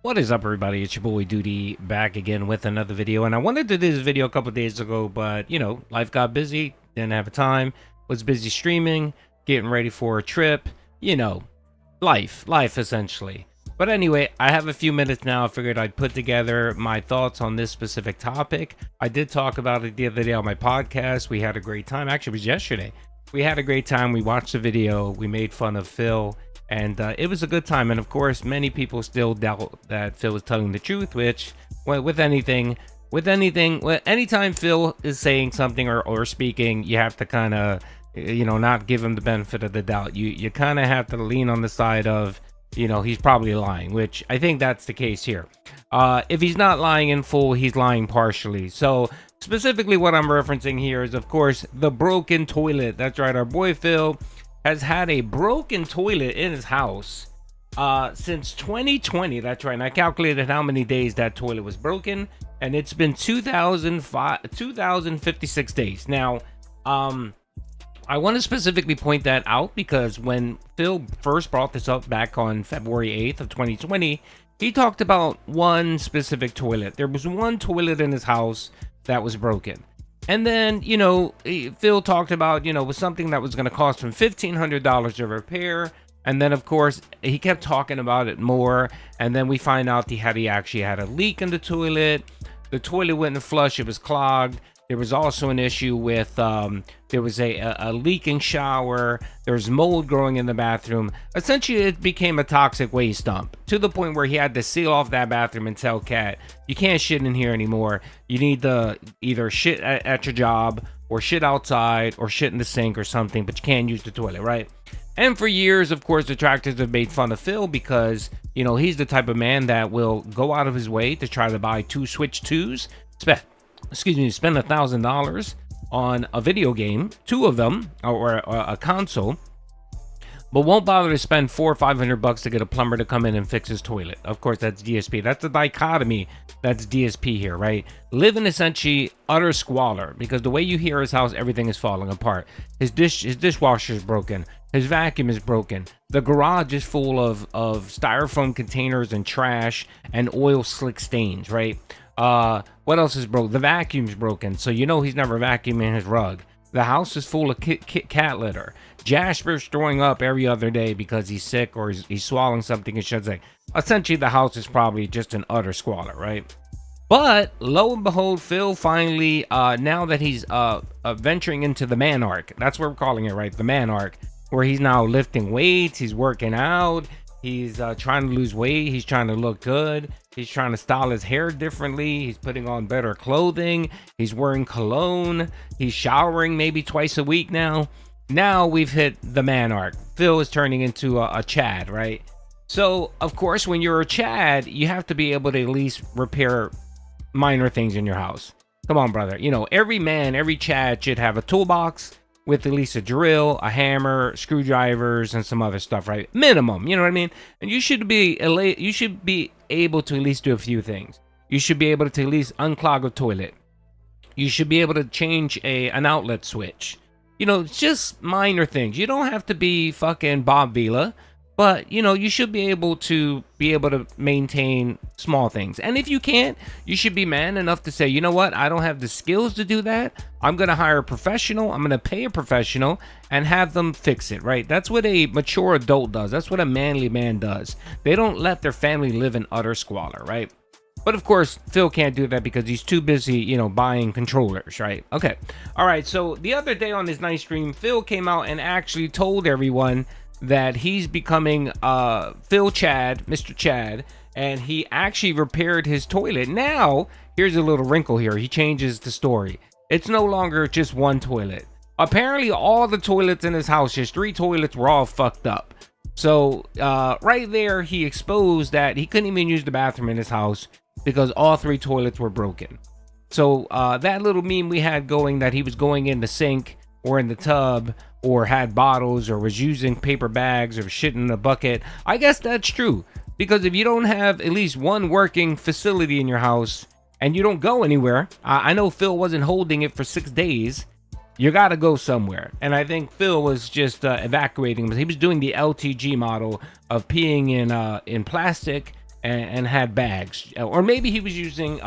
What is up, everybody? It's your boy Doody back again with another video. And I wanted to do this video a couple of days ago, but life got busy, didn't have time, was busy streaming, getting ready for a trip, life essentially. But anyway, I have a few minutes now. I figured I'd put together my thoughts on this specific topic. I did talk about it the other day on my podcast. We had a great time. Actually, it was yesterday. We had a great time. We watched the video. We made fun of Phil. And it was a good time. And of course, many people still doubt that Phil is telling the truth, which, with anything, anytime Phil is saying something or speaking, you have to kind of, not give him the benefit of the doubt. You kind of have to lean on the side of, he's probably lying, which I think that's the case here. If he's not lying in full, he's lying partially. So specifically what I'm referencing here is, of course, the broken toilet. That's right. Our boy Phil has had a broken toilet in his house since 2020. That's right. And I calculated how many days that toilet was broken, and it's been 2056 days. Now, I want to specifically point that out because when Phil first brought this up back on February 8th of 2020, he talked about one specific toilet. There was one toilet in his house that was broken. And then, Phil talked about, was something that was going to cost him $1,500 to repair. And then, of course, he kept talking about it more. And then we find out he actually had a leak in the toilet. The toilet wouldn't flush. It was clogged. There was also an issue with, there was a leaking shower. There's mold growing in the bathroom. Essentially, it became a toxic waste dump to the point where he had to seal off that bathroom and tell Kat, you can't shit in here anymore. You need to either shit at your job or shit outside or shit in the sink or something, but you can't use the toilet, right? And for years, of course, detractors have made fun of Phil because, he's the type of man that will go out of his way to try to buy two Switch 2s, spend $1,000 on a video game, two of them, or a console, but won't bother to spend $400 or $500 to get a plumber to come in and fix his toilet. Of course, that's DSP. That's the dichotomy. That's DSP here, right? Live in essentially utter squalor because the way you hear his house, everything is falling apart. His dishwasher is broken. His vacuum is broken. The garage is full of styrofoam containers and trash and oil slick stains, right? What else is broke? The vacuum's broken, so he's never vacuuming his rug. The house is full of cat litter. Jasper's throwing up every other day because he's sick or he's swallowing something he shouldn't say. Essentially, the house is probably just an utter squalor, right? But lo and behold, Phil finally, now that he's venturing into the man arc, that's what we're calling it, right? The man arc, where he's now lifting weights, he's working out, he's trying to lose weight, he's trying to look good. He's trying to style his hair differently. He's putting on better clothing. He's wearing cologne. He's showering maybe twice a week now. Now we've hit the man arc. Phil is turning into a Chad, right? So, of course, when you're a Chad, you have to be able to at least repair minor things in your house. Come on, brother. Every man, every Chad should have a toolbox with at least a drill, a hammer, screwdrivers, and some other stuff, right? Minimum, you know what I mean? And you should be able to at least do a few things. You should be able to at least unclog a toilet. You should be able to change an outlet switch. Just minor things. You don't have to be fucking Bob Vila, but you should be able to maintain small things. And if you can't, you should be man enough to say, you know what, I don't have the skills to do that. I'm gonna hire a professional. I'm gonna pay a professional and have them fix it, right? That's what a mature adult does. That's what a manly man does. They don't let their family live in utter squalor, right? But of course, Phil can't do that because he's too busy, buying controllers, right? Okay. All right. So the other day on his night stream, Phil came out and actually told everyone that he's becoming Phil Chad, Mr. Chad, and he actually repaired his toilet. Now, here's a little wrinkle here. He changes the story. It's no longer just one toilet. Apparently, all the toilets in his house, just 3 toilets, were all fucked up. So, right there, he exposed that he couldn't even use the bathroom in his house because all 3 toilets were broken. So, that little meme we had going that he was going in the sink or in the tub or had bottles or was using paper bags or shit in a bucket, I guess that's true. Because if you don't have at least one working facility in your house and you don't go anywhere, I know Phil wasn't holding it for 6 days. You got to go somewhere. And I think Phil was just evacuating. He was doing the LTG model of peeing in plastic and had bags, or maybe he was using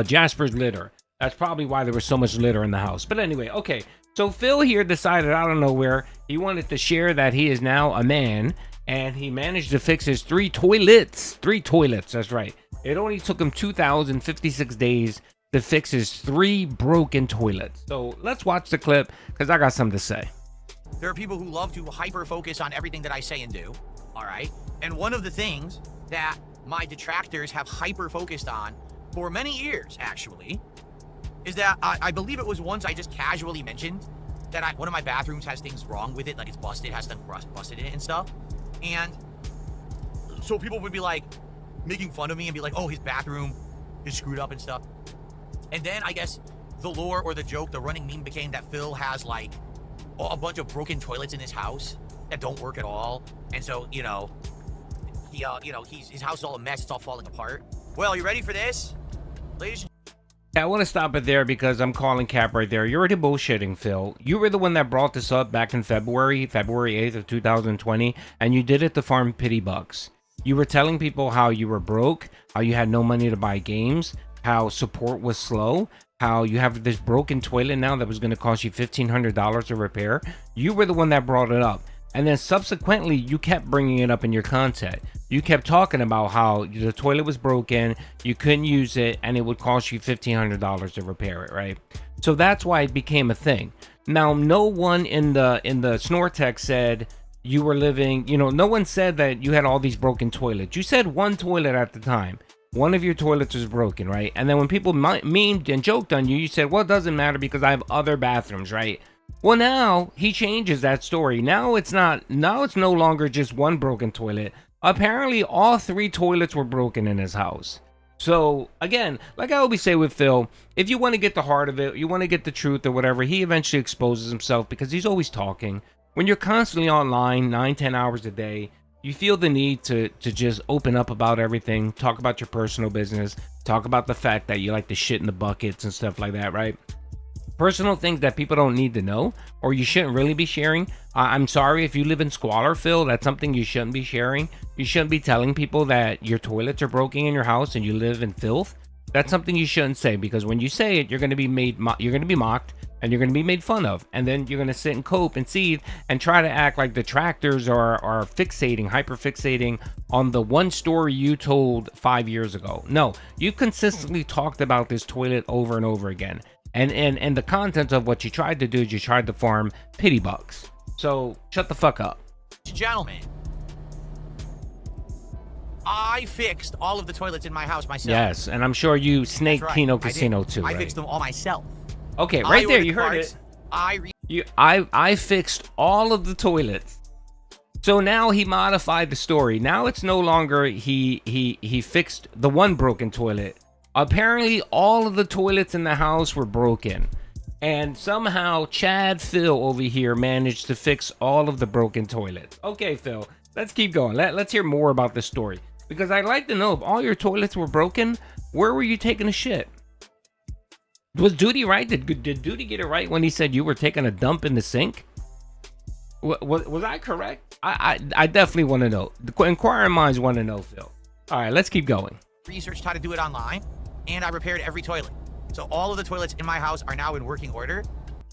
Jasper's litter. That's probably why there was so much litter in the house. But anyway, okay. So Phil here decided out of nowhere he wanted to share that he is now a man, and he managed to fix his 3 toilets. 3 toilets, that's right. It only took him 2,056 days to fix his 3 broken toilets. So let's watch the clip, because I got something to say. There are people who love to hyper focus on everything that I say and do. All right. And one of the things that my detractors have hyper focused on for many years, actually, is that I believe it was once I just casually mentioned that one of my bathrooms has things wrong with it, like it's busted, has stuff busted in it and stuff. And so people would be like making fun of me and be like, oh, his bathroom is screwed up and stuff. And then I guess the lore or the joke, the running meme became that Phil has like a bunch of broken toilets in his house that don't work at all. And so, you know, his house is all a mess. It's all falling apart. Well, you ready for this? Ladies and I want to stop it there because I'm calling cap right there. You're already bullshitting, Phil. You were the one that brought this up back in February 8th of 2020, and you did it to farm pity bucks. You were telling people how you were broke, how you had no money to buy games, how support was slow, how you have this broken toilet now that was going to cost you $1,500 to repair. You were the one that brought it up. And then subsequently, you kept bringing it up in your content. You kept talking about how the toilet was broken, you couldn't use it, and it would cost you $1,500 to repair it, right? So that's why it became a thing. Now, no one in the Snortech said you were living, no one said that you had all these broken toilets. You said one toilet at the time. One of your toilets was broken, right? And then when people memed and joked on you, you said, well, it doesn't matter because I have other bathrooms, right? Well, now he changes that story. Now it's no longer just one broken toilet. Apparently, all 3 toilets were broken in his house. So, again, like I always say with Phil, if you want to get the heart of it, you want to get the truth or whatever, he eventually exposes himself because he's always talking. When you're constantly online 9-10 hours a day, you feel the need to just open up about everything, talk about your personal business, talk about the fact that you like to shit in the buckets and stuff like that, right? Personal things that people don't need to know or you shouldn't really be sharing. I'm sorry if you live in squalor, Phil. That's something you shouldn't be sharing. You shouldn't be telling people that your toilets are broken in your house and you live in filth. That's something you shouldn't say, because when you say it, you're going to be mocked and you're going to be made fun of. And then you're going to sit and cope and seethe and try to act like detractors are hyper fixating on the one story you told 5 years ago. No, you consistently talked about this toilet over and over again. And the content of what you tried to do is you tried to farm pity bucks. So shut the fuck up. gentlemen, I fixed all of the toilets in my house myself. Yes, and I'm sure you snaked right. Kino Casino too. I fixed them all myself. Okay, right there, you heard it. I fixed all of the toilets. So now he modified the story. Now it's no longer he fixed the one broken toilet. Apparently, all of the toilets in the house were broken. And somehow, Phil over here managed to fix all of the broken toilets. Okay, Phil, let's keep going. Let's hear more about this story. Because I'd like to know, if all your toilets were broken, where were you taking a shit? Was Doody right? Did Doody get it right when he said you were taking a dump in the sink? Was I correct? I definitely want to know. The inquiring minds want to know, Phil. All right, let's keep going. Researched how to do it online, and I repaired every toilet. So all of the toilets in my house are now in working order.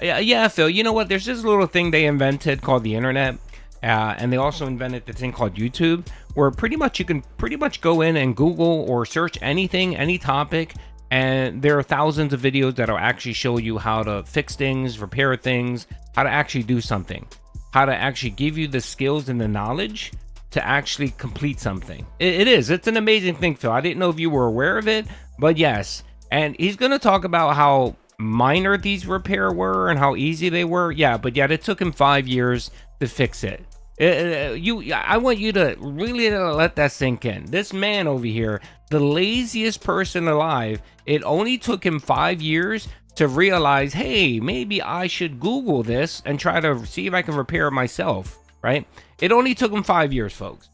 Yeah, Phil. You know what? There's this little thing they invented called the internet, and they also invented the thing called YouTube, where you can pretty much go in and Google or search anything, any topic, and there are thousands of videos that'll actually show you how to fix things, repair things, how to actually do something, how to actually give you the skills and the knowledge to actually complete something. It's an amazing thing, Phil. I didn't know if you were aware of it, but yes. And he's going to talk about how minor these repair were and how easy they were. Yeah, but yet it took him 5 years to fix it. I want you to really let that sink in. This man over here, the laziest person alive, it only took him 5 years to realize, hey, maybe I should Google this and try to see if I can repair it myself, right? It only took him 5 years, folks.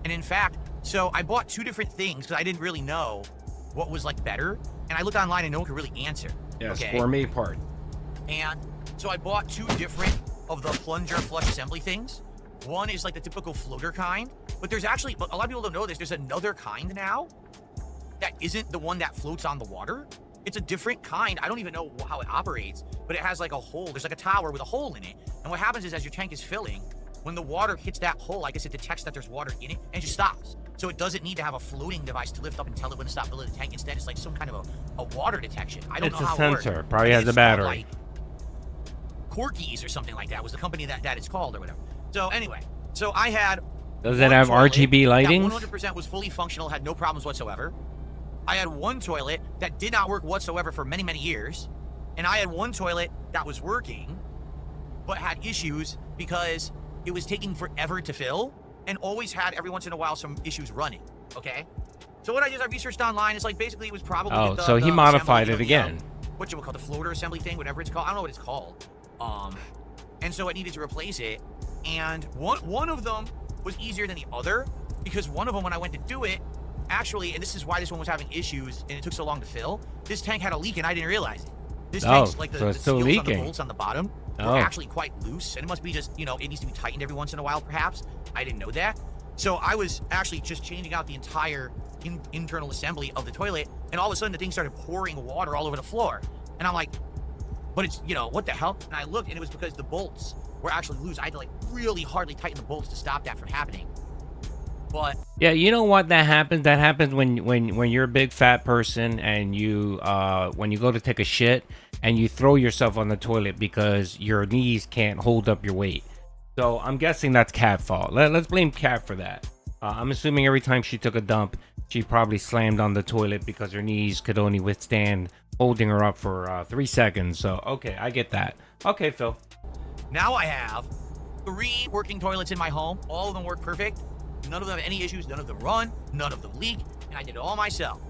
And in fact, so I bought 2 different things because I didn't really know what was like better, and I looked online and no one could really answer. Yes, okay? For part. And so I bought 2 different of the plunger flush assembly things, One is like the typical floater kind, but there's actually, a lot of people don't know this, there's another kind now that isn't the one that floats on the water. It's a different kind. I don't even know how it operates, but it has like a hole. There's like a tower with a hole in it. And what happens is as your tank is filling, when the water hits that hole, I guess it detects that there's water in it and it just stops. So it doesn't need to have a floating device to lift up and tell it when to stop filling the tank. Instead, it's like some kind of a water detection. I don't know how it works. It's a sensor. Probably has a battery. Like Corky's or something like that was the company that it's called or whatever. So anyway, so I had. Does it have RGB lighting? 100% was fully functional, had no problems whatsoever. I had one toilet that did not work whatsoever for many, many years. And I had one toilet that was working, but had issues because it was taking forever to fill and always had every once in a while some issues running, okay? So what I did, I researched online. It's like basically it was probably so he modified it again. What you would call the floater assembly thing, whatever it's called. I don't know what it's called. And so it needed to replace it. And one of them was easier than the other because one of them, when I went to do it, actually, and this is why this one was having issues and it took so long to fill, this tank had a leak and I didn't realize it. This tank's like the seals on the bolts on the bottom were actually quite loose, and it must be just, it needs to be tightened every once in a while perhaps. I didn't know that. So I was actually just changing out the entire internal assembly of the toilet, and all of a sudden the thing started pouring water all over the floor. And I'm like, but it's, what the hell? And I looked and it was because the bolts were actually loose. I had to like really hardly tighten the bolts to stop that from happening. But yeah, you know what that happens? That happens when you're a big fat person and you when you go to take a shit and you throw yourself on the toilet because your knees can't hold up your weight. So I'm guessing that's Cat fault. Let's blame Cat for that. I'm assuming every time she took a dump, she probably slammed on the toilet because her knees could only withstand holding her up for 3 seconds. So okay, I get that. Okay, Phil. Now I have 3 working toilets in my home. All of them work perfect. None of them have any issues. None of them run. None of them leak. And I did it all myself.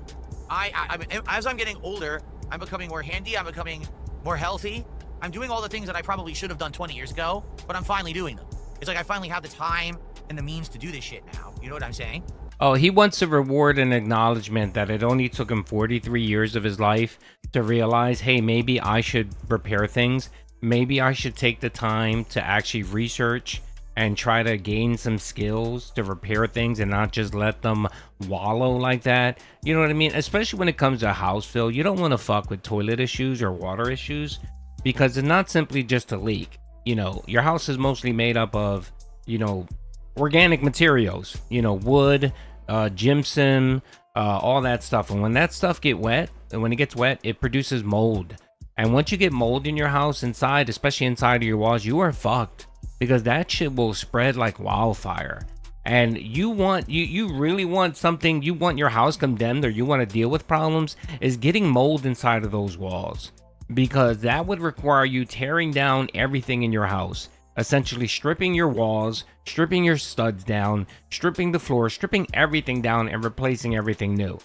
As I'm getting older, I'm becoming more handy. I'm becoming more healthy. I'm doing all the things that I probably should have done 20 years ago, but I'm finally doing them. It's like I finally have the time and the means to do this shit now. You know what I'm saying? Oh, he wants a reward and acknowledgement that it only took him 43 years of his life to realize, hey, maybe I should repair things. Maybe I should take the time to actually research and try to gain some skills to repair things and not just let them wallow like that. You know what I mean? Especially when it comes to house fill, you don't want to fuck with toilet issues or water issues because it's not simply just a leak. Your house is mostly made up of, organic materials, wood, gypsum, all that stuff. And when that stuff gets wet, it produces mold. And once you get mold in your house inside, especially inside of your walls, you are fucked. Because that shit will spread like wildfire. And you really want something, you want your house condemned or you want to deal with problems, is getting mold inside of those walls. Because that would require you tearing down everything in your house. Essentially stripping your walls, stripping your studs down, stripping the floor, stripping everything down and replacing everything new.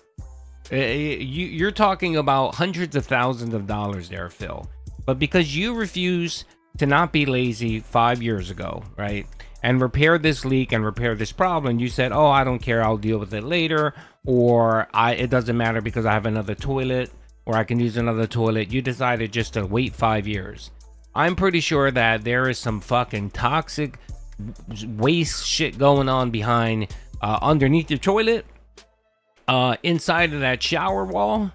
You're talking about hundreds of thousands of dollars there, Phil. But because you refuse to not be lazy 5 years ago, right? And repair this leak and repair this problem. You said, oh, I don't care, I'll deal with it later. Or it doesn't matter because I have another toilet or I can use another toilet. You decided just to wait 5 years. I'm pretty sure that there is some fucking toxic waste shit going on behind, underneath your toilet, inside of that shower wall.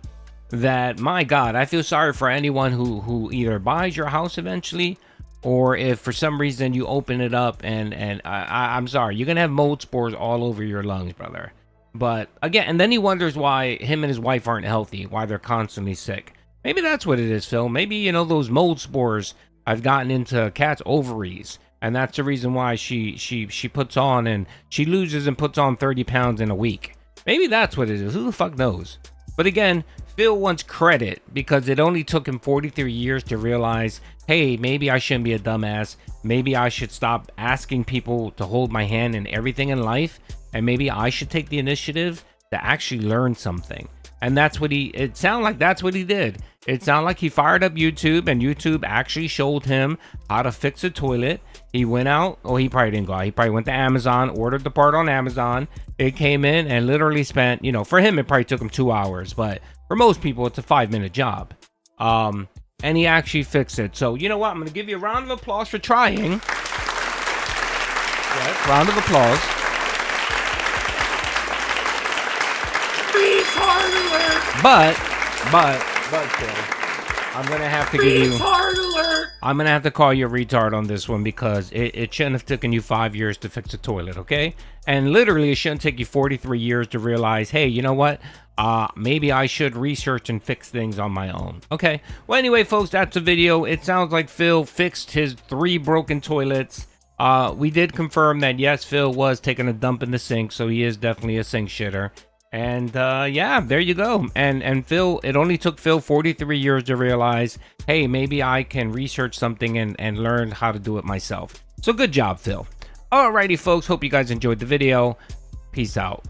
That, my God, I feel sorry for anyone who either buys your house eventually, or if for some reason you open it up and I'm sorry, you're gonna have mold spores all over your lungs, brother. But again, and then he wonders why him and his wife aren't healthy, why they're constantly sick. Maybe that's what it is, Phil. Maybe, those mold spores have gotten into Cat's ovaries, and that's the reason why she puts on and she loses and puts on 30 pounds in a week. Maybe that's what it is. Who the fuck knows? But again, Phil wants credit because it only took him 43 years to realize, hey, maybe I shouldn't be a dumbass. Maybe I should stop asking people to hold my hand in everything in life. And maybe I should take the initiative to actually learn something. And that's what it sounded like that's what he did. It sounded like he fired up YouTube and YouTube actually showed him how to fix a toilet. He went out, he probably didn't go out. He probably went to Amazon, ordered the part on Amazon. It came in and literally spent, for him, it probably took him 2 hours. But for most people, it's a 5-minute job. And he actually fixed it. So, you know what? I'm going to give you a round of applause for trying. Yes, round of applause. Retard alert! But, Phil, I'm gonna have to give you. Retard alert! I'm gonna have to call you a retard on this one because it shouldn't have taken you 5 years to fix a toilet, okay? And literally, it shouldn't take you 43 years to realize, hey, you know what? Maybe I should research and fix things on my own. Okay. Well, anyway, folks, that's the video. It sounds like Phil fixed his 3 broken toilets. We did confirm that yes, Phil was taking a dump in the sink, so he is definitely a sink shitter. And yeah, there you go. And Phil, it only took Phil 43 years to realize, hey, maybe I can research something and learn how to do it myself. So good job, Phil. Alrighty, folks. Hope you guys enjoyed the video. Peace out.